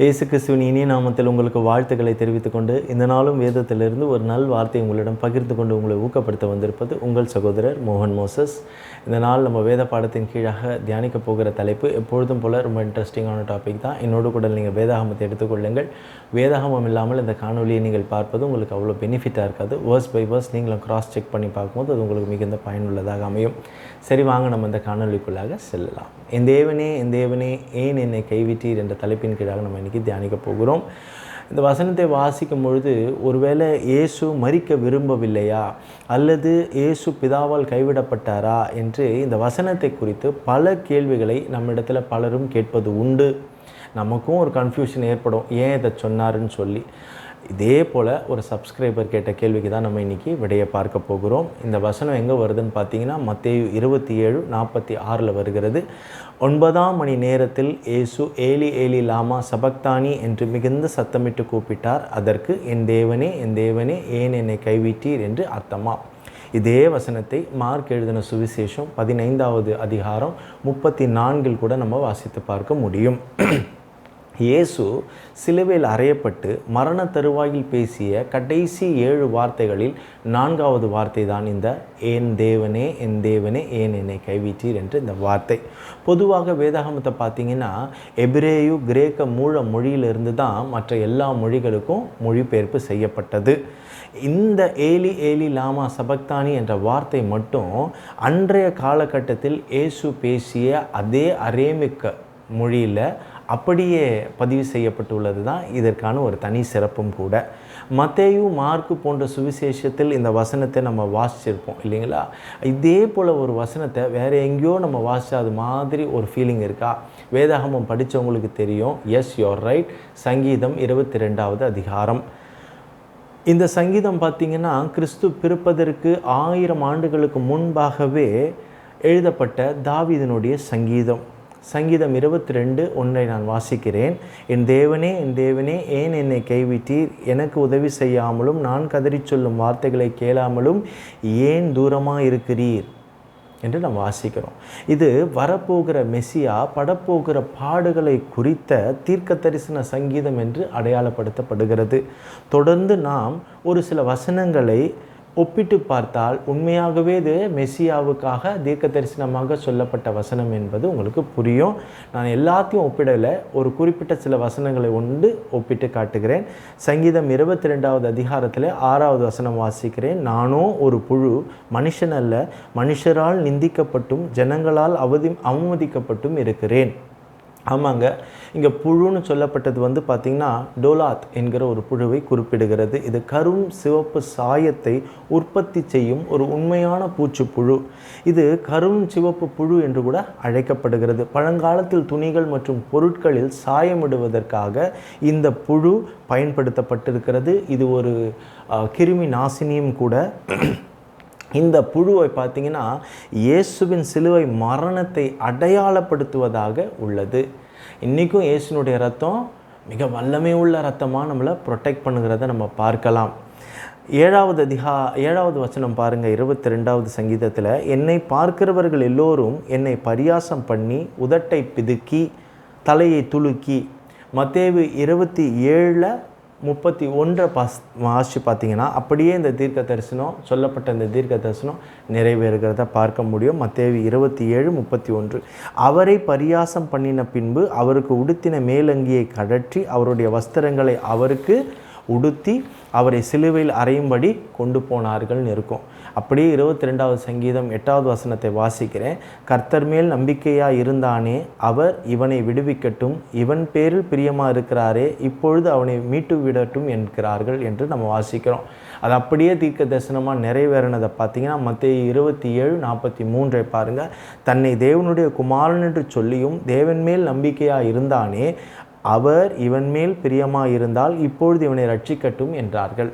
இயேசு கிறிஸ்துவின் இனிய நாமத்தில் உங்களுக்கு வாழ்த்துக்களை தெரிவித்துக் கொண்டு இந்த நாளும் வேதத்திலிருந்து ஒரு நல் வார்த்தை உங்களிடம் பகிர்ந்து கொண்டு உங்களை ஊக்கப்படுத்த வந்திருப்பது உங்கள் சகோதரர் மோகன் மோசஸ். இந்த நாள் நம்ம வேத பாடத்தின் கீழாக தியானிக்க போகிற தலைப்பு எப்பொழுதும் போல் ரொம்ப இன்ட்ரெஸ்டிங்கான டாபிக் தான். என்னோடு கூட நீங்கள் வேதாகமத்தை எடுத்துக்கொள்ளுங்கள். வேதாகமம் இல்லாமல் இந்த காணொலியை நீங்கள் பார்ப்பது உங்களுக்கு அவ்வளோ பெனிஃபிட்டாக இருக்காது. வேர்ஸ் பை வேர்ஸ் நீங்களும் கிராஸ் செக் பண்ணி பார்க்கும்போது அது உங்களுக்கு மிகுந்த பயனுள்ளதாக அமையும். சரி, வாங்க நம்ம இந்த காணொலிக்குள்ளாக செல்லலாம். என் தேவனே ஏன் என்னை கைவிட்டீர் என்ற தலைப்பின் கீழாக நம்ம இன்றைக்கி தியானிக்க போகிறோம். இந்த வசனத்தை வாசிக்கும் பொழுது ஒருவேளை இயேசு மரிக்க விரும்பவில்லையா அல்லது இயேசு பிதாவால் கைவிடப்பட்டாரா என்று இந்த வசனத்தை குறித்து பல கேள்விகளை நம்மிடத்தில் பலரும் கேட்பது உண்டு. நமக்கும் ஒரு கன்ஃபியூஷன் ஏற்படும், ஏன் இதை சொன்னாருன்னு சொல்லி. இதே போல் ஒரு சப்ஸ்கிரைபர் கேட்ட கேள்விக்கு தான் நம்ம இன்றைக்கி விடையை பார்க்க போகிறோம். இந்த வசனம் எங்கே வருதுன்னு பார்த்தீங்கன்னா மத்தேயு 27:46 வருகிறது. 9ஆம் மணி நேரத்தில் இயேசு ஏலி ஏலி லாமா சபக்தானி என்று மிகுந்த சத்தமிட்டு கூப்பிட்டார். அதற்கு என் தேவனே ஏன் என்னை கைவிட்டீர் என்று அர்த்தமா. இதே வசனத்தை மார்க் எழுதின சுவிசேஷம் 15வது அதிகாரம் 34 கூட நம்ம வாசித்து பார்க்க முடியும். இயேசு சிலுவையில் அறையப்பட்டு மரண தருவாயில் பேசிய கடைசி 7 வார்த்தைகளில் 4வது வார்த்தை தான் இந்த என் தேவனே ஏன் என்னை கைவிட்டீர் என்று இந்த வார்த்தை. பொதுவாக வேதாகமத்தை பார்த்தீங்கன்னா எபிரேயு கிரேக்க மூல மொழியிலிருந்து தான் மற்ற எல்லா மொழிகளுக்கும் மொழிபெயர்ப்பு செய்யப்பட்டது. இந்த ஏலி ஏலி லாமா சபக்தானி என்ற வார்த்தை மட்டும் அன்றைய காலகட்டத்தில் இயேசு பேசிய அதே அரேமிக்க மொழியில் அப்படியே பதிவு செய்யப்பட்டுள்ளது தான் இதற்கான ஒரு தனி சிறப்பும் கூட. மத்தேயு மார்க்கு போன்ற சுவிசேஷத்தில் இந்த வசனத்தை நம்ம வாசிச்சிருப்போம் இல்லைங்களா? இதே போல் ஒரு வசனத்தை வேறு எங்கேயோ நம்ம வாசித்த அது மாதிரி ஒரு ஃபீலிங் இருக்கா? வேதாகமம் படித்தவங்களுக்கு தெரியும். Yes, you are right. சங்கீதம் 22வது அதிகாரம். இந்த சங்கீதம் பார்த்திங்கன்னா கிறிஸ்து பிறப்பதற்கு 1000 ஆண்டுகளுக்கு முன்பாகவே எழுதப்பட்ட தாவீதினுடைய சங்கீதம். சங்கீதம் 22:1 நான் வாசிக்கிறேன். என் தேவனே ஏன் என்னை கைவிட்டீர், எனக்கு உதவி செய்யாமலும் நான் கதறி சொல்லும் வார்த்தைகளை கேளாமலும் ஏன் தூரமாக இருக்கிறீர் என்று நாம் வாசிக்கிறோம். இது வரப்போகிற மெசியா படப்போகிற பாடுகளை குறித்த தீர்க்க தரிசன சங்கீதம் என்று அடையாளப்படுத்தப்படுகிறது. தொடர்ந்து நாம் ஒரு சில வசனங்களை ஒப்பிட்டு பார்த்தால் உண்மையாகவே இது மெசியாவுக்காக தீர்க்க தரிசனமாக சொல்லப்பட்ட வசனம் என்பது உங்களுக்கு புரியும். நான் எல்லாத்தையும் ஒப்பிடலை, ஒரு குறிப்பிட்ட சில வசனங்களை ஒப்பிட்டு காட்டுகிறேன். சங்கீதம் 22வது அதிகாரத்தில் 6வது வசனம் வாசிக்கிறேன். நானோ ஒரு புழு, மனுஷன் அல்ல, மனுஷரால் நிந்திக்கப்பட்டும் ஜனங்களால் அவமதிக்கப்பட்டும் இருக்கிறேன். ஆமாங்க, இங்கே புழுன்னு சொல்லப்பட்டது பார்த்திங்கன்னா டோலாத் என்கிற ஒரு புழுவை குறிப்பிடுகிறது. இது கரும் சிவப்பு சாயத்தை உற்பத்தி செய்யும் ஒரு உண்மையான பூச்சிப்புழு. இது கரும் சிவப்பு புழு என்று கூட அழைக்கப்படுகிறது. பழங்காலத்தில் துணிகள் மற்றும் பொருட்களில் சாயமிடுவதற்காக இந்த புழு பயன்படுத்தப்பட்டிருக்கிறது. இது ஒரு கிருமி நாசினியும் கூட. இந்த புழுவை பார்த்திங்கன்னா இயேசுவின் சிலுவை மரணத்தை அடையாளப்படுத்துவதாக உள்ளது. இன்றைக்கும் இயேசுனுடைய ரத்தம் மிக வல்லமை உள்ள ரத்தமாக நம்மளை ப்ரொடெக்ட் பண்ணுகிறத நம்ம பார்க்கலாம். 7வது வசனம் பாருங்கள். 22வது சங்கீதத்தில் என்னை பார்க்கிறவர்கள் எல்லோரும் என்னை பரியாசம் பண்ணி உதட்டை பிதுக்கி தலையை துலுக்கி. மத்தேயு 27:31 வாசி பார்த்தீங்கன்னா அப்படியே இந்த தீர்க்க தரிசனம் சொல்லப்பட்ட இந்த தீர்க்க தரிசனம் நிறைவேறுகிறத பார்க்க முடியும். மத்தேயு 27:31 அவரை பரியாசம் பண்ணின பின்பு அவருக்கு உடுத்தின மேலங்கியை கழற்றி அவருடைய வஸ்திரங்களை அவருக்கு உடுத்தி அவரை சிலுவையில் அறையும்படி கொண்டு போனார்கள்னு இருக்கும். அப்படியே 22வது சங்கீதம் 8வது வசனத்தை வாசிக்கிறேன். கர்த்தர் மேல் நம்பிக்கையாக இருந்தானே, அவர் இவனை விடுவிக்கட்டும், இவன் பேரில் பிரியமாக இருக்கிறாரே, இப்பொழுது அவனை மீட்டு விடட்டும் என்கிறார்கள் என்று நம்ம வாசிக்கிறோம். அது அப்படியே தீர்க்க தரிசனமாக நிறைவேறினதை பார்த்தீங்கன்னா மத்தேயு 27:43 பாருங்கள். தன்னை தேவனுடைய குமாரன் என்று சொல்லியும் தேவன் மேல் நம்பிக்கையாக இருந்தானே, அவர் இவன் மேல் பிரியமாக இருந்தால் இப்பொழுது இவனை ரட்சிக்கட்டும் என்றார்கள்.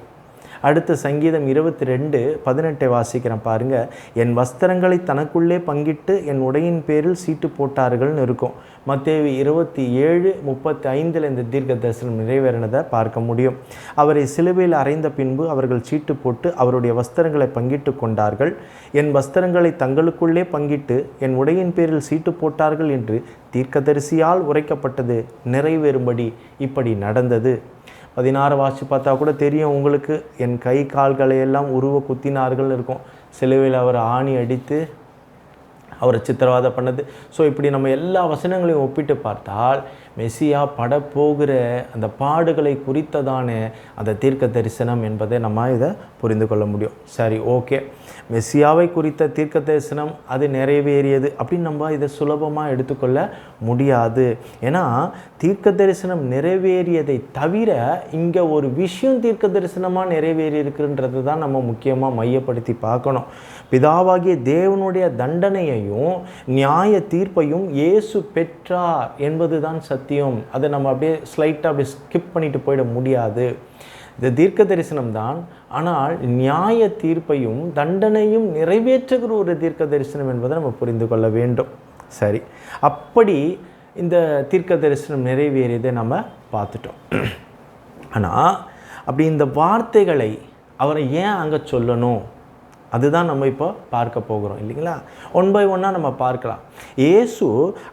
அடுத்து சங்கீதம் 22:18 வாசிக்கிறேன் பாருங்கள். என் வஸ்திரங்களை தனக்குள்ளே பங்கிட்டு என் உடையின் பேரில் சீட்டு போட்டார்கள்னு இருக்கும். மத்தேயு 27:35 இந்த தீர்க்க தரிசனம் நிறைவேறினதை பார்க்க முடியும். அவரை சிலுவையில் அறைந்த பின்பு அவர்கள் சீட்டு போட்டு அவருடைய வஸ்திரங்களை பங்கிட்டு கொண்டார்கள். என் வஸ்திரங்களை தங்களுக்குள்ளே பங்கிட்டு என் உடையின் பேரில் சீட்டு போட்டார்கள் என்று தீர்க்கதரிசியால் உரைக்கப்பட்டது நிறைவேறும்படி இப்படி நடந்தது. 16 வாசி பார்த்தா கூட தெரியும் உங்களுக்கு. என் கை கால்களை எல்லாம் உருவ குத்தினார்கள் இருக்கும். சிலுவையில் அவர் ஆணி அடித்து அவரை சித்திரவதை பண்ணது. ஸோ இப்படி நம்ம எல்லா வசனங்களையும் ஒப்பிட்டு பார்த்தால் மெசியா படப்போகிற அந்த பாடுகளை குறித்ததான அந்த தீர்க்க தரிசனம் என்பதை நம்ம இதை புரிந்து கொள்ள முடியும். சரி, ஓகே, மெசியாவை குறித்த தீர்க்க தரிசனம் அது நிறைவேறியது அப்படின்னு நம்ம இதை சுலபமாக எடுத்துக்கொள்ள முடியாது. ஏன்னா தீர்க்க தரிசனம் நிறைவேறியதை தவிர இங்கே ஒரு விஷயம் தீர்க்க தரிசனமாக நிறைவேறி இருக்குன்றது தான் நம்ம முக்கியமாக மையப்படுத்தி பார்க்கணும். பிதாவாகிய தேவனுடைய தண்டனையையும் நியாய தீர்ப்பையும் இயேசு பெற்றார் என்பது தான் சத்தியம். அதை நம்ம அப்படியே ஸ்லைட்டாக அப்படியே ஸ்கிப் பண்ணிட்டு போயிட முடியாது. இது தீர்க்க தரிசனம் தான், ஆனால் நியாய தீர்ப்பையும் தண்டனையும் நிறைவேற்றுகிற ஒரு தீர்க்க தரிசனம் என்பதை நம்ம புரிந்து கொள்ள வேண்டும். சரி, அப்படி இந்த தீர்க்க தரிசனம் நிறைவேறியதை நம்ம பார்த்துட்டோம். ஆனால் அப்படி இந்த வார்த்தைகளை அவரை ஏன் அங்கே சொல்லணும், அதுதான் நம்ம இப்போ பார்க்க போகிறோம் இல்லைங்களா. ஒன் பை ஒன்னாக நம்ம பார்க்கலாம். இயேசு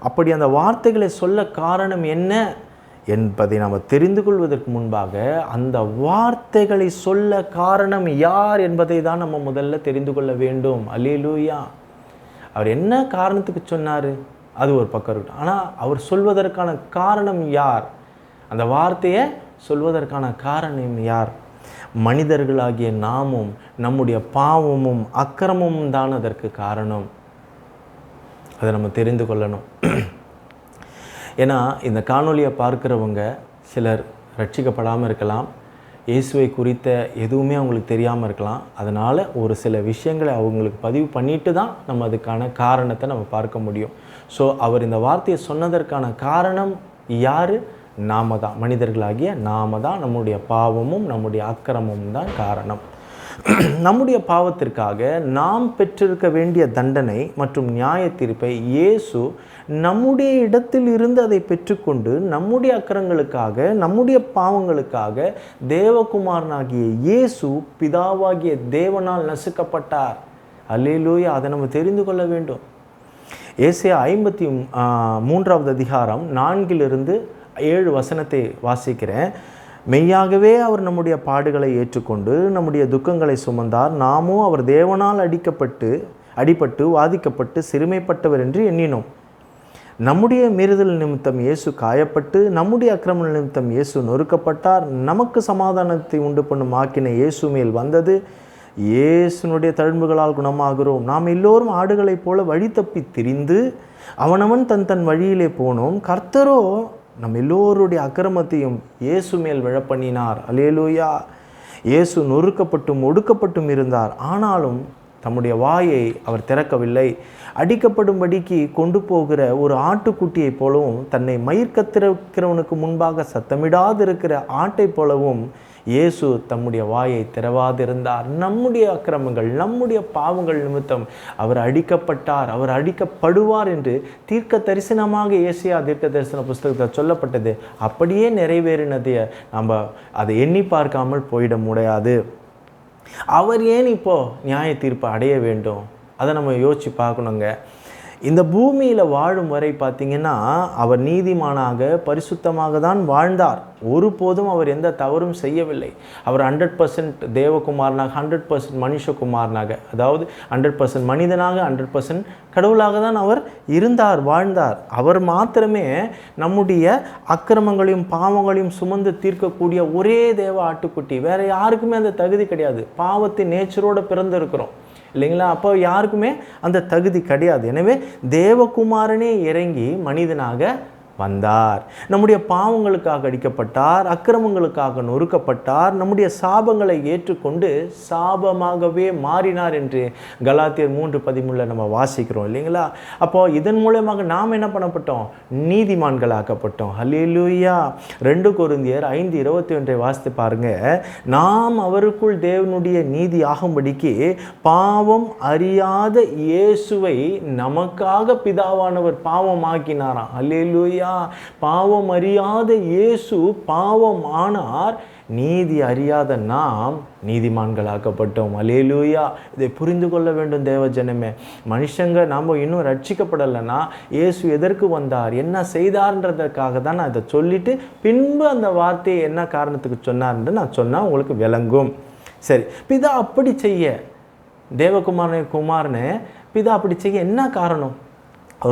அப்படி அந்த வார்த்தைகளை சொல்ல காரணம் என்ன என்பதை நாம் தெரிந்து கொள்வதற்கு முன்பாக அந்த வார்த்தைகளை சொல்ல காரணம் யார் என்பதை தான் நம்ம முதல்ல தெரிந்து கொள்ள வேண்டும். அல்லேலூயா. அவர் என்ன காரணத்துக்கு சொன்னார் அது ஒரு பக்கம் இருக்கட்டும். ஆனால் அவர் சொல்வதற்கான காரணம் யார், அந்த வார்த்தையை சொல்வதற்கான காரணம் யார்? மனிதர்களாகிய நாமும் நம்முடைய பாவமும் அக்கிரமமும் தான் அதற்கு காரணம். அதை நம்ம தெரிந்து கொள்ளணும். ஏன்னா இந்த காணொலியை பார்க்குறவங்க சிலர் ரட்சிக்கப்படாமல் இருக்கலாம், இயேசுவை குறித்த எதுவுமே அவங்களுக்கு தெரியாமல் இருக்கலாம். அதனால் ஒரு சில விஷயங்களை அவங்களுக்கு பதிவு பண்ணிட்டு தான் நம்ம அதுக்கான காரணத்தை நம்ம பார்க்க முடியும். ஸோ அவர் இந்த வார்த்தையை சொன்னதற்கான காரணம் யார்? நாம தான், மனிதர்களாகிய நாம தான். நம்முடைய பாவமும் நம்முடைய அக்கிரமமும் தான் காரணம். நம்முடைய பாவத்திற்காக நாம் பெற்றிருக்க வேண்டிய தண்டனை மற்றும் நியாய தீர்ப்பை இயேசு நம்முடைய இடத்தில் இருந்து அதை பெற்றுக்கொண்டு நம்முடைய அக்கிரங்களுக்காக நம்முடைய பாவங்களுக்காக தேவகுமாரனாகிய இயேசு பிதாவாகிய தேவனால் நசுக்கப்பட்டார். அல்லேலூயா. அதை நம்ம தெரிந்து கொள்ள வேண்டும். ஏசாயா 53 அதிகாரம் 4-7 வசனத்தை வாசிக்கிறேன். மெய்யாகவே அவர் நம்முடைய பாடுகளை ஏற்றுக்கொண்டு நம்முடைய துக்கங்களை சுமந்தார். நாமும் அவர் தேவனால் அடிபட்டு வாதிக்கப்பட்டு சிறுமைப்பட்டவர் என்று எண்ணினோம். நம்முடைய மீறுதல் நிமித்தம் இயேசு காயப்பட்டு நம்முடைய அக்கிரம நிமித்தம் இயேசு நொறுக்கப்பட்டார். நமக்கு சமாதானத்தை உண்டு பண்ணும் ஆக்கினை இயேசு மேல் வந்தது. இயேசுனுடைய தழும்புகளால் குணமாகிறோம். நாம் எல்லோரும் ஆடுகளைப் போல வழி தப்பி திரிந்து அவனவன் தன் வழியிலே போனோம். கர்த்தரோ நம் எல்லோருடைய அக்கிரமத்தையும் இயேசு மேல் விழப்பண்ணினார். அல்லேலூயா. இயேசு நொறுக்கப்பட்டும் ஒடுக்கப்பட்டும் இருந்தார், ஆனாலும் தம்முடைய வாயை அவர் திறக்கவில்லை. அடிக்கப்படும்படிக்கு கொண்டு போகிற ஒரு ஆட்டுக்குட்டியை போலவும் தன்னை மயிர் கத்திருக்கிறவனுக்கு முன்பாக சத்தமிடாதிருக்கிற ஆட்டை போலவும் இயேசு தம்முடைய வாயை திறவாதிருந்தார். நம்முடைய அக்கிரமங்கள் நம்முடைய பாவங்கள் நிமித்தம் அவர் அடிக்கப்பட்டார், அவர் அடிக்கப்படுவார் என்று தீர்க்க தரிசனமாக ஏசாயா தீர்க்க தரிசன புஸ்தகத்தில் சொல்லப்பட்டது அப்படியே நிறைவேறினதை நம்ம அதை எண்ணி பார்க்காமல் போயிட முடியாது. அவர் ஏன் இப்போ நியாய தீர்ப்பு அடைய வேண்டும், அதை நம்ம யோசித்து பார்க்கணுங்க. இந்த பூமியில் வாழும் வரை பார்த்திங்கன்னா அவர் நீதிமானாக பரிசுத்தமாக தான் வாழ்ந்தார். ஒருபோதும் அவர் எந்த தவறும் செய்யவில்லை. அவர் 100% தேவகுமாரனாக 100% மனுஷகுமாரனாக, அதாவது 100% மனிதனாக 100% கடவுளாக தான் அவர் இருந்தார், வாழ்ந்தார். அவர் மாத்திரமே நம்முடைய அக்கிரமங்களையும் பாவங்களையும் சுமந்து தீர்க்கக்கூடிய ஒரே தேவ ஆட்டுக்குட்டி. வேறு யாருக்குமே அந்த தகுதி கிடையாது. பாவத்தின் நேச்சரோடு பிறந்திருக்கிறோம் இல்லைங்களா. அப்போ யாருக்குமே அந்த தகுதி கிடையாது. எனவே தேவகுமாரனே இறங்கி மனிதனாக வந்தார். நம்முடைய பாவங்களுக்காக அடிக்கப்பட்டார், அக்கிரமங்களுக்காக நொறுக்கப்பட்டார், நம்முடைய சாபங்களை ஏற்றுக்கொண்டு சாபமாகவே மாறினார் என்று கலாத்தியர் 3:13 நம்ம வாசிக்கிறோம் இல்லைங்களா? அப்போ இதன் மூலமாக நாம் என்ன பண்ணப்பட்டோம்? நீதிமான்களாக்கப்பட்டோம். ஹல்லேலூயா. 2 கொரிந்தியர் 5:21 வாசித்து பாருங்க. நாம் அவருக்குள் தேவனுடைய நீதி ஆகும்படிக்கு பாவம் அறியாத இயேசுவை நமக்காக பிதாவானவர் பாவமாக்கினாராம். ஹல்லேலூயா. பாவம் அறியாத இயேசு பாவம் ஆனார், நீதி அறியாத நாம் நீதிமான்களாக்கப்பட்டோம். அல்லேலூயா. இதை புரிந்து கொள்ள வேண்டும் தேவ ஜனமே. மனுஷங்க நாம் இன்னும் ரட்சிக்கப்படலைன்னா இயேசு எதற்கு வந்தார், என்ன செய்தார்ன்றதுக்காக தான் நான் இதை சொல்லிட்டு பின்பு அந்த வார்த்தையை என்ன காரணத்துக்கு சொன்னார்ன்னு நான் சொன்னால் உங்களுக்கு விளங்கும். சரி, பிதா அப்படி செய்ய, குமாரனே பிதா அப்படி செய்ய என்ன காரணம்?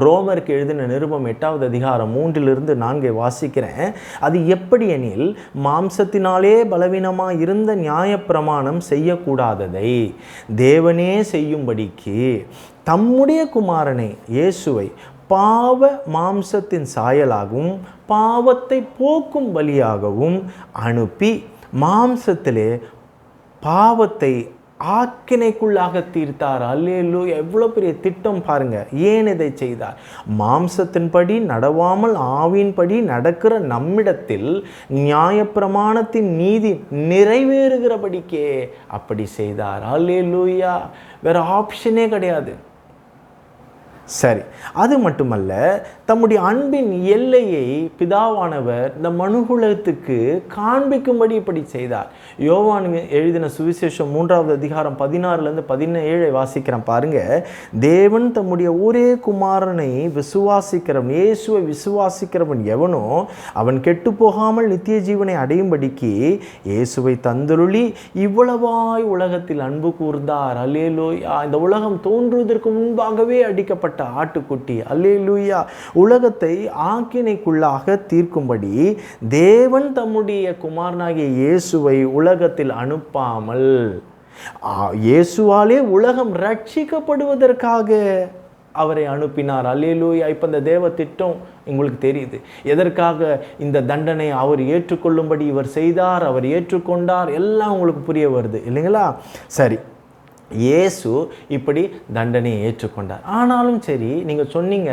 ரோமருக்கு எழுதின நிருபம் 8வது அதிகாரம் 3-4 வாசிக்கிறேன். அது எப்படி எனில், மாம்சத்தினாலே பலவீனமாக இருந்த நியாயப்பிரமாணம் செய்யக்கூடாததை தேவனே செய்யும்படிக்கு தம்முடைய குமாரனை இயேசுவை பாவ மாம்சத்தின் சாயலாகவும் பாவத்தை போக்கும் பலியாகவும் அனுப்பி மாம்சத்திலே பாவத்தை ஆக்கினைக்குள்ளாக தீர்த்தார். அல்லேலூயா. எவ்வளோ பெரிய திட்டம் பாருங்க. ஏன் இதை செய்தார்? மாம்சத்தின்படி நடவாமல் ஆவியின்படி நடக்கிற நம்மிடத்தில் நியாயப்பிரமாணத்தின் நீதி நிறைவேறுகிறபடிக்கே அப்படி செய்தார். அல்லேலூயா. வேற ஆப்ஷனே கிடையாது. சரி, அது மட்டுமல்ல, தம்முடைய அன்பின் எல்லையை பிதாவானவர் இந்த மனுகுலத்துக்கு காண்பிக்கும்படி இப்படி செய்தார். யோவான் எழுதின சுவிசேஷம் 3வது அதிகாரம் 16-17 வாசிக்கிறேன் பாருங்க. தேவன் தம்முடைய ஒரே குமாரனை விசுவாசிக்கிறவன், இயேசுவை விசுவாசிக்கிறவன் எவனோ அவன் கெட்டு போகாமல் நித்திய ஜீவனை அடையும்படிக்கு இயேசுவை தந்தருளி இவ்வளவாய் உலகத்தில் அன்பு கூர்ந்தார். அல்லேலூயா. இந்த உலகம் தோன்றுவதற்கு முன்பாகவே அடிக்கப்பட்ட ஆட்டுக்குட்டி. அல்லேலூயா. உலகத்தை ஆக்கினைக்குள்ளாக தீர்க்கும்படி தேவன் தம்முடைய குமாரனாகிய இயேசுவை உலகத்தில் அனுப்பாமல் இயேசுவாலே உலகம் ரட்சிக்கப்படுவதற்காக அவரை அனுப்பினார். அல்லேலூயா. இப்போ இந்த தேவ திட்டம் உங்களுக்கு தெரியுது. எதற்காக இந்த தண்டனை அவர் ஏற்றுக்கொள்ளும்படி இவர் செய்தார், அவர் ஏற்றுக்கொண்டார், எல்லாம் உங்களுக்கு புரிய வருது இல்லைங்களா? சரி, இயேசு இப்படி தண்டனையை ஏற்றுக்கொண்டார். ஆனாலும் சரி, நீங்கள் சொன்னீங்க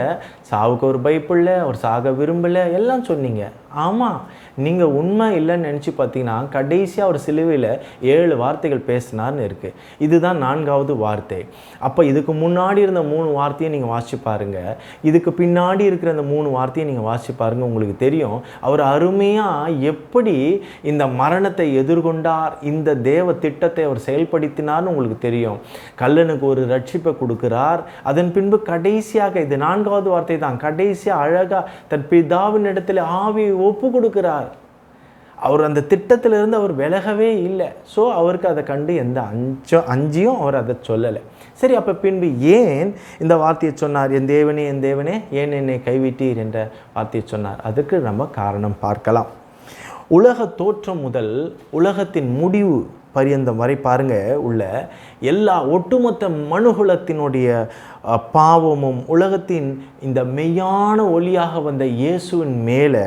சாவுக்கு ஒரு பயப்பில்லை, அவர் சாக விரும்பலை, எல்லாம் சொன்னீங்க. ஆமாம், நீங்கள் உண்மை இல்லைன்னு நினச்சி பார்த்தீங்கன்னா கடைசியாக அவர் சிலுவையில் 7 வார்த்தைகள் பேசினார்னு இருக்குது. இதுதான் 4வது வார்த்தை. அப்போ இதுக்கு முன்னாடி இருந்த 3 வார்த்தையை நீங்கள் வாசிச்சு பாருங்கள், இதுக்கு பின்னாடி இருக்கிற அந்த 3 வார்த்தையை நீங்கள் வாசிச்சு பாருங்கள். உங்களுக்கு தெரியும் அவர் அருமையாக எப்படி இந்த மரணத்தை எதிர்கொண்டார், இந்த தேவ திட்டத்தை அவர் செயல்படுத்தினார்னு உங்களுக்கு தெரியும். கல்லனுக்கு ஒரு ரட்சிப்பை கொடுக்கிறார். அதன் பின்பு கடைசியாக, இது 4வது வார்த்தை தான், கடைசியாக அழகாக தன் பிதாவின் இடத்துல ஆவியை ஒப்பு கொடுக்கிறார். அவர் அந்த திட்டத்திலிருந்து அவர் விலகவே இல்லை. ஸோ அவருக்கு அதை கண்டு எந்த அஞ்சியும் அவர் அதை சொல்லலை. சரி, அப்போ பின்பு ஏன் இந்த வார்த்தையை சொன்னார்? என் தேவனே என் தேவனே ஏன் என்னை கைவிட்டீர் என்ற வார்த்தையை சொன்னார். அதுக்கு நம்ம காரணம் பார்க்கலாம். உலக தோற்றம் முதல் உலகத்தின் முடிவு பரியந்தம் வரை பாருங்க உள்ள எல்லா ஒட்டுமொத்த மனுகுலத்தினுடைய பாவமும் உலகத்தின் இந்த மெய்யான ஒளியாக வந்த இயேசுவின் மேலே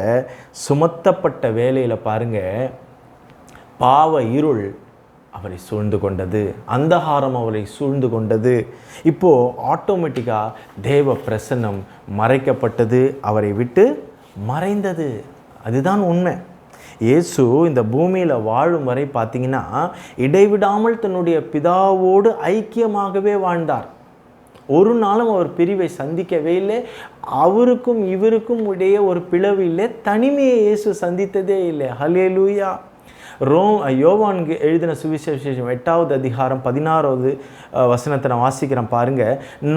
சுமத்தப்பட்ட வேலையில் பாருங்க, பாவ இருள் அவரை சூழ்ந்து கொண்டது, அந்தகாரம் அவரை சூழ்ந்து கொண்டது. இப்போது ஆட்டோமேட்டிக்காக தேவ பிரசன்னம் மறைக்கப்பட்டது, அவரை விட்டு மறைந்தது. அதுதான் உண்மை. இயேசு இந்த பூமியில் வாழும் வரை பார்த்தீங்கன்னா இடைவிடாமல் தன்னுடைய பிதாவோடு ஐக்கியமாகவே வாழ்ந்தார். ஒரு நாளும் அவர் பிரிவை சந்திக்கவே இல்லை. அவருக்கும் இவருக்கும் இடையே ஒரு பிளவு இல்லை. தனிமையை இயேசு சந்தித்ததே இல்லை. ஹல்லேலூயா. யோவானுக்கு எழுதின சுவிசேஷம் 8வது அதிகாரம் 16வது வசனத்தை நான் வாசிக்கிறேன் பாருங்க.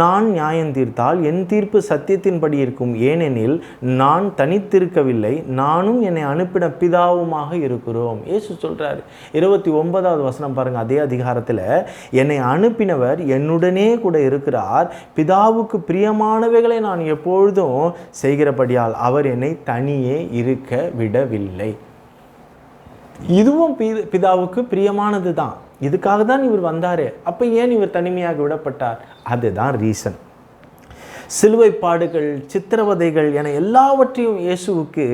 நான் நியாயம் தீர்த்தால் என் தீர்ப்பு சத்தியத்தின்படி இருக்கும், ஏனெனில் நான் தனித்திருக்கவில்லை, நானும் என்னை அனுப்பின பிதாவுமாக இருக்கிறோம். இயேசு சொல்றாரு. 29வது வசனம் பாருங்க, அதே அதிகாரத்தில், என்னை அனுப்பினவர் என்னுடனே கூட இருக்கிறார், பிதாவுக்கு பிரியமானவைகளை நான் எப்பொழுதும் செய்கிறபடியால் அவர் என்னை தனியே இருக்க விடவில்லை. இதுவும் பிதாவுக்கு பிரியமானது தான். இதுக்காக தான் இவர் வந்தார். அப்போ ஏன் இவர் தனிமையாக விடப்பட்டார்? அதுதான் ரீசன். சிலுவை பாடுகள், சித்திரவதைகள் என எல்லாவற்றையும் இயேசுவுக்கு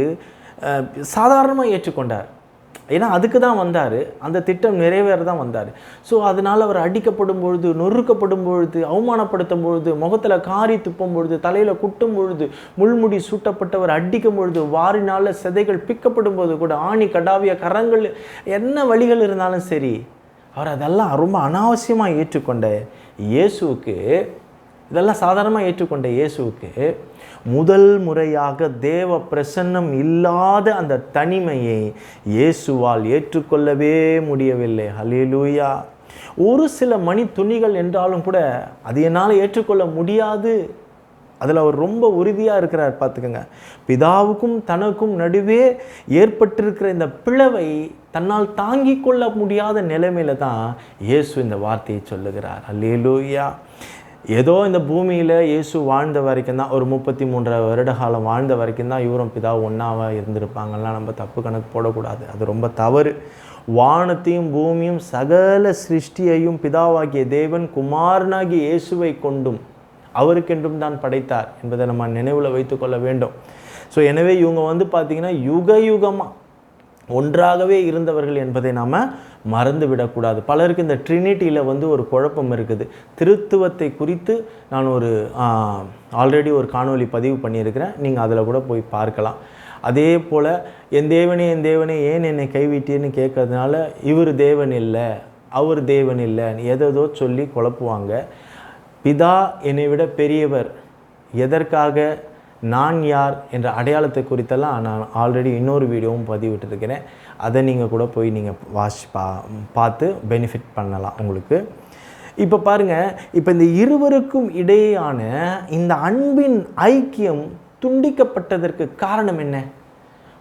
சாதாரணமாக ஏற்றுக்கொண்டார். ஏன்னா அதுக்கு தான் வந்தார், அந்த திட்டம் நிறைவேற தான் வந்தார். ஸோ அதனால் அவர் அடிக்கப்படும் பொழுது, நொறுக்கப்படும் பொழுது, அவமானப்படுத்தும் பொழுது, முகத்தில் காரி துப்பும் பொழுது, தலையில் குட்டும் பொழுது, முள்முடி சூட்டப்பட்டவர் அடிக்கும் பொழுது, வாரினால் சிதைகள் பிக்கப்படும் போது கூட, ஆணி கடாவிய கரங்கள் என்ன வழிகள் இருந்தாலும் சரி, அவர் அதெல்லாம் ரொம்ப அனாவசியமாக ஏற்றுக்கொண்ட இயேசுவுக்கு, இதெல்லாம் சாதாரணமாக ஏற்றுக்கொண்ட இயேசுவுக்கு முதல் முறையாக தேவ பிரசன்னம் இல்லாத அந்த தனிமையை இயேசுவால் ஏற்றுக்கொள்ளவே முடியவில்லை. ஹல்லேலூயா. ஒரு சில மணி துணிகள் என்றாலும் கூட அது என்னால் ஏற்றுக்கொள்ள முடியாது. அதில் அவர் ரொம்ப உறுதியாக இருக்கிறார். பார்த்துக்கோங்க, பிதாவுக்கும் தனக்கும் நடுவே ஏற்பட்டிருக்கிற இந்த பிளவை தன்னால் தாங்கிக் கொள்ள முடியாத நிலைமையில தான் இயேசு இந்த வார்த்தையை சொல்லுகிறார். ஹல்லேலூயா. ஏதோ இந்த பூமியில் இயேசு வாழ்ந்த வரைக்கும் தான், ஒரு 33 வருட காலம் வாழ்ந்த வரைக்கும் தான் இவரும் பிதாவும் ஒன்றாவாக இருந்திருப்பாங்கலாம் நம்ம தப்பு கணக்கு போடக்கூடாது. அது ரொம்ப தவறு. வானத்தையும் பூமியும் சகல சிருஷ்டியையும் பிதாவாகிய தேவன் குமாரனாகிய இயேசுவை கொண்டும் அவருக்கென்றும் தான் படைத்தார் என்பதை நம்ம நினைவில் வைத்துக்கொள்ள வேண்டும். ஸோ எனவே இவங்க பார்த்திங்கன்னா யுக யுகமாக ஒன்றாகவே இருந்தவர்கள் என்பதை நாம் மறந்து விடக்கூடாது. பலருக்கு இந்த ட்ரினிட்டியில் ஒரு குழப்பம் இருக்குது. திருத்துவத்தை குறித்து நான் ஆல்ரெடி ஒரு காணொளி பதிவு பண்ணியிருக்கிறேன், நீங்கள் அதில் கூட போய் பார்க்கலாம். அதே போல் என் தேவனே ஏன் என்னை கைவிட்டேன்னு கேட்கறதுனால இவர் தேவன் இல்லை, அவர் தேவன் இல்லை, எதோ சொல்லி குழப்புவாங்க. பிதா என்னை விட பெரியவர், எதற்காக, நான் யார் என்ற அடையாளத்தை குறித்தெல்லாம் நான் ஆல்ரெடி இன்னொரு வீடியோவும் பதிவிட்டிருக்கிறேன். அதை நீங்கள் கூட போய் நீங்கள் பார்த்து பெனிஃபிட் பண்ணலாம் உங்களுக்கு. இப்போ பாருங்கள், இப்போ இந்த இருவருக்கும் இடையேயான இந்த அன்பின் ஐக்கியம் துண்டிக்கப்பட்டதற்கு காரணம் என்ன?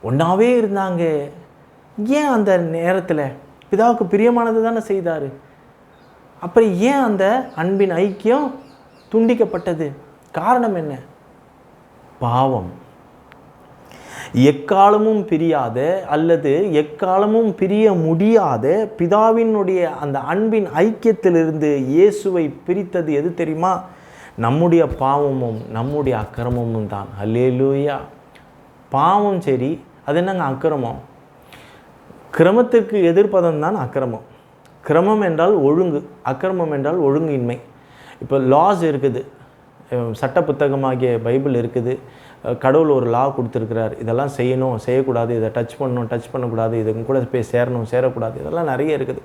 ஒன்றாவே இருந்தாங்க, ஏன் அந்த நேரத்தில் பிதாவுக்கு பிரியமானது தானே செய்தார், அப்புறம் ஏன் அந்த அன்பின் ஐக்கியம் துண்டிக்கப்பட்டது? காரணம் என்ன? பாவம். எக்காலமும் பிரியாத அல்லது எக்காலமும் பிரிய முடியாத பிதாவினுடைய அந்த அன்பின் ஐக்கியத்திலிருந்து இயேசுவை பிரித்தது எது தெரியுமா? நம்முடைய பாவமும் நம்முடைய அக்கிரமமும் தான். அல்லேலூயா. பாவம் சரி, அது என்னங்க அக்கிரமம்? கிரமத்திற்கு எதிர்ப்பதம் தான் அக்கிரமம். கிரமம் என்றால் ஒழுங்கு, அக்கிரமம் என்றால் ஒழுங்கின்மை. இப்போ லாஸ் இருக்குது, சட்ட புத்தகமாகிய பைபிள் இருக்குது, கடவுள் ஒரு லா கொடுத்துருக்கிறார், இதெல்லாம் செய்யணும், செய்யக்கூடாது, இதை டச் பண்ணணும், டச் பண்ணக்கூடாது, இதுக்கு கூட போய் சேரணும், சேரக்கூடாது, இதெல்லாம் நிறைய இருக்குது.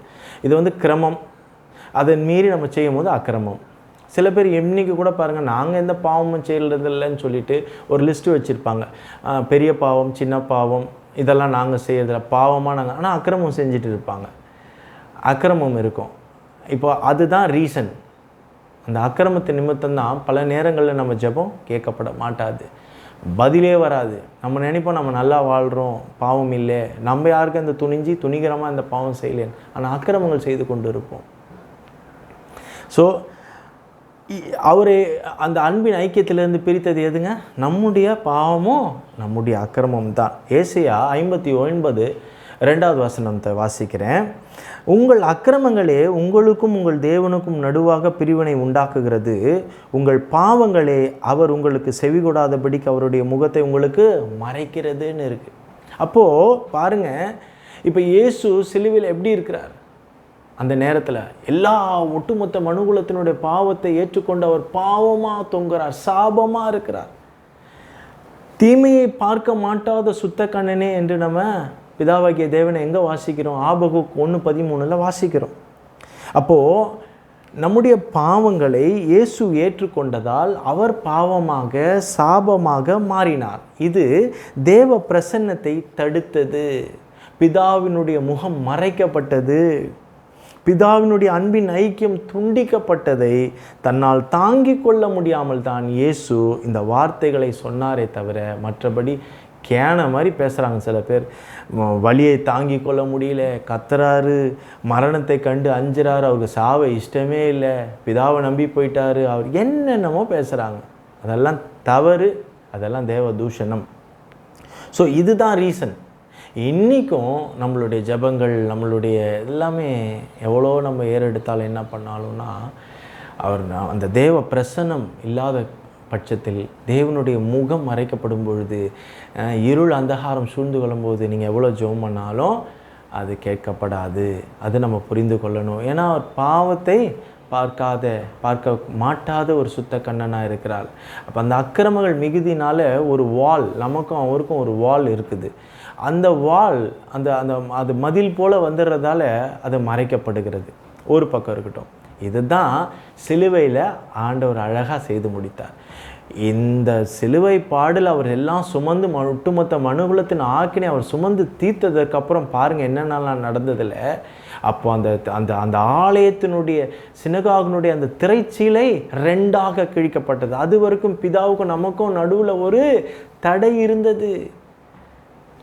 இது கிரமம். அதை மீறி நம்ம செய்யும் போது அக்கிரமம். சில பேர் இன்றைக்கி கூட பாருங்கள், நாங்கள் எந்த பாவமும் செய்யறதில்லைன்னு சொல்லிட்டு ஒரு லிஸ்ட்டு வச்சுருப்பாங்க. பெரிய பாவம், சின்ன பாவம், இதெல்லாம் நாங்கள் செய்யறதில்ல, பாவமாக நாங்கள், ஆனால் அக்கிரமம் செஞ்சுட்டு இருப்பாங்க. அக்கிரமம் இருக்கும். இப்போ அதுதான் ரீசன். அந்த அக்கிரமத்து நிமித்தம்தான் பல நேரங்களில் நம்ம ஜெபம் கேட்கப்பட மாட்டாது, பதிலே வராது. நம்ம நினைப்போம் நம்ம நல்லா வாழ்கிறோம், பாவம் இல்லை, நம்ம யாருக்கும் இந்த துணிகரமாக இந்த பாவம் செய்யலேன்னு, ஆனால் அக்கிரமங்கள் செய்து கொண்டு இருப்போம். ஸோ அவரே அந்த அன்பின் ஐக்கியத்திலிருந்து பிரித்தது எதுங்க? நம்முடைய பாவமும் நம்முடைய அக்கிரமம் தான். ஏசாயா 59:2 வசனத்தை வாசிக்கிறேன். உங்கள் அக்கிரமங்களே உங்களுக்கும் உங்கள் தேவனுக்கும் நடுவாக பிரிவினை உண்டாக்குகிறது, உங்கள் பாவங்களே அவர் உங்களுக்கு செவிகொடாதபடிக்கு அவருடைய முகத்தை உங்களுக்கு மறைக்கிறதுன்னு இருக்குது. அப்போது பாருங்கள், இப்போ இயேசு சிலுவையில் எப்படி இருக்கிறார்? அந்த நேரத்தில் எல்லா ஒட்டுமொத்த மனுகுலத்தினுடைய பாவத்தை ஏற்றுக்கொண்டு அவர் பாவமாக தொங்குறார், சாபமாக இருக்கிறார். தீமையை பார்க்க மாட்டாத சுத்த கண்ணனே என்று நம்ம பிதாவாகிய தேவனை எங்கே வாசிக்கிறோம்? ஆபகுக் 1:13 வாசிக்கிறோம். அப்போது நம்முடைய பாவங்களை இயேசு ஏற்றுக்கொண்டதால் அவர் பாவமாக, சாபமாக மாறினார். இது தேவ பிரசன்னத்தை தடுத்தது, பிதாவினுடைய முகம் மறைக்கப்பட்டது, பிதாவினுடைய அன்பின் ஐக்கியம் துண்டிக்கப்பட்டதை தன்னால் தாங்கிக் கொள்ள முடியாமல் தான் இயேசு இந்த வார்த்தைகளை சொன்னாரே தவிர, மற்றபடி கேன மாதிரி பேசுகிறாங்க சில பேர். வலியை தாங்கி கொள்ள முடியல, கத்துறாரு, மரணத்தை கண்டு அஞ்சுறாரு, அவருக்கு சாவை இஷ்டமே இல்லை, பிதாவை நம்பி போயிட்டாரு, அவர் என்னென்னமோ பேசுகிறாங்க. அதெல்லாம் தவறு, அதெல்லாம் தேவ தூஷணம். ஸோ இதுதான் ரீசன். இன்றைக்கும் நம்மளுடைய ஜபங்கள், நம்மளுடைய எல்லாமே எவ்வளோ நம்ம ஏறெடுத்தாலும் என்ன பண்ணாலும்னா, அவர் அந்த தேவ பிரசன்னம் இல்லாத பட்சத்தில், தேவனுடைய முகம் மறைக்கப்படும் பொழுது, இருள் அந்தகாரம் சூழ்ந்து கொள்ளும்போது நீங்கள் எவ்வளோ ஜெபம் பண்ணாலும் அது கேட்கப்படாது. அது நம்ம புரிந்து கொள்ளணும். ஏன்னா அவர் பாவத்தை பார்க்க மாட்டாத ஒரு சுத்த கண்ணனாக இருக்கிறாள். அப்போ அந்த அக்கிரமங்கள் மிகுதினால ஒரு வால், நமக்கும் அவருக்கும் ஒரு வால் இருக்குது. அந்த வால் அந்த அந்த அது மதில் போல் வந்துடுறதால அது மறைக்கப்படுகிறது. ஒரு பக்கம் இருக்கட்டும். இதுதான் சிலுவையில் ஆண்டவர் அழகாக செய்து முடித்தார். இந்த சிலுவை பாடல் அவர் எல்லாம் சுமந்து ஒட்டுமொத்த மனுகுலத்தின் ஆக்கினை அவர் சுமந்து தீர்த்ததற்கப்புறம் பாருங்கள் என்னென்னலாம் நடந்ததில்ல. அப்போ அந்த அந்த அந்த ஆலயத்தினுடைய சினகாகனுடைய அந்த திரைச்சீலை 2ஆக கிழிக்கப்பட்டது. அது வரைக்கும் பிதாவுக்கும் நமக்கும் நடுவில் ஒரு தடை இருந்தது.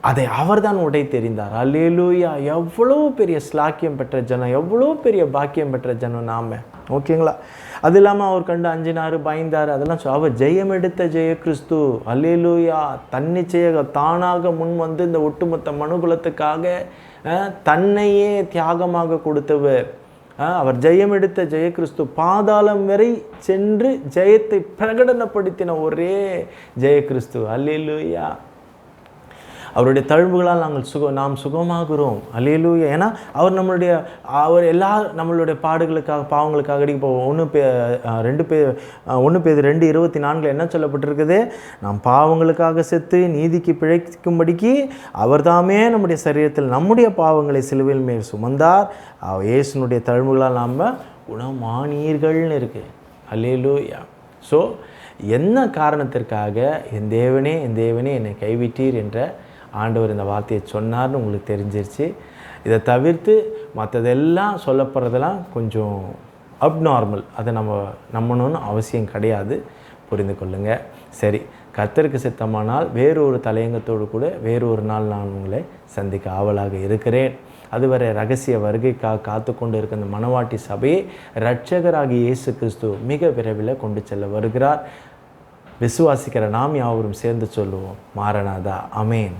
அதை அவர் தான் உடை தெரிந்தார். அல்லேலூயா! எவ்வளோ பெரிய ஸ்லாக்கியம் பெற்ற ஜனம், எவ்வளோ பெரிய பாக்கியம் பெற்ற ஜனம் நாம். ஓகேங்களா? அது இல்லாமல் அவர் கண்டு அஞ்சினார், பயந்தார், அதெல்லாம் அவர் ஜெயம் எடுத்த ஜெய கிறிஸ்து. அல்லேலூயா! தன்னிச்சையாக தானாக முன் வந்து இந்த ஒட்டுமொத்த மனுகுலத்துக்காக தன்னையே தியாகமாக கொடுத்தவர். அவர் ஜெயம் எடுத்த ஜெய கிறிஸ்து. பாதாளம் வரை சென்று ஜெயத்தை பிரகடனப்படுத்தின ஒரே ஜெய கிறிஸ்து. அல்லேலூயா! அவருடைய தழும்புகளால் நாம் சுகமாகிறோம். அல்லேலூயா! ஏன்னா அவர் எல்லா நம்மளுடைய பாடுகளுக்காக பாவங்களுக்காக இப்போ 1 பேதுரு 2:24 என்ன சொல்லப்பட்டிருக்குது? நாம் பாவங்களுக்காக செத்து நீதிக்கு பிழைக்கும்படிக்கு அவர் தாமே நம்முடைய சரீரத்தில் நம்முடைய பாவங்களை சிலுவையில் மேல் சுமந்தார். இயேசுனுடைய தழும்புகளால் நாம் குணமானீர்கள்னு இருக்குது. அல்லேலூயா! ஸோ என்ன காரணத்திற்காக என் தேவனே என்னை கைவிட்டீர் என்ற ஆண்டவர் இந்த வார்த்தையை சொன்னார்னு உங்களுக்கு தெரிஞ்சிருச்சு. இதை தவிர்த்து மற்றதெல்லாம் சொல்லப்படுறதெல்லாம் கொஞ்சம் அப்நார்மல். அதை நம்ம நம்பணும்னு அவசியம் கிடையாது. புரிந்து கொள்ளுங்கள். சரி, கர்த்தருக்கு சித்தமானால் வேறொரு தலையங்கத்தோடு கூட வேறொரு நாள் நான் உங்களை சந்திக்க ஆவலாக இருக்கிறேன். அதுவரை ரகசிய வருகைக்காக காத்து கொண்டு இருக்க இந்த மணவாட்டி சபையை இரட்சகராகிய இயேசு கிறிஸ்து மிக விரைவில் கொண்டு செல்ல வருகிறார். விசுவாசிக்கிற நாம் யாவரும் சேர்ந்து சொல்லுவோம், மாரநாதா. ஆமென்.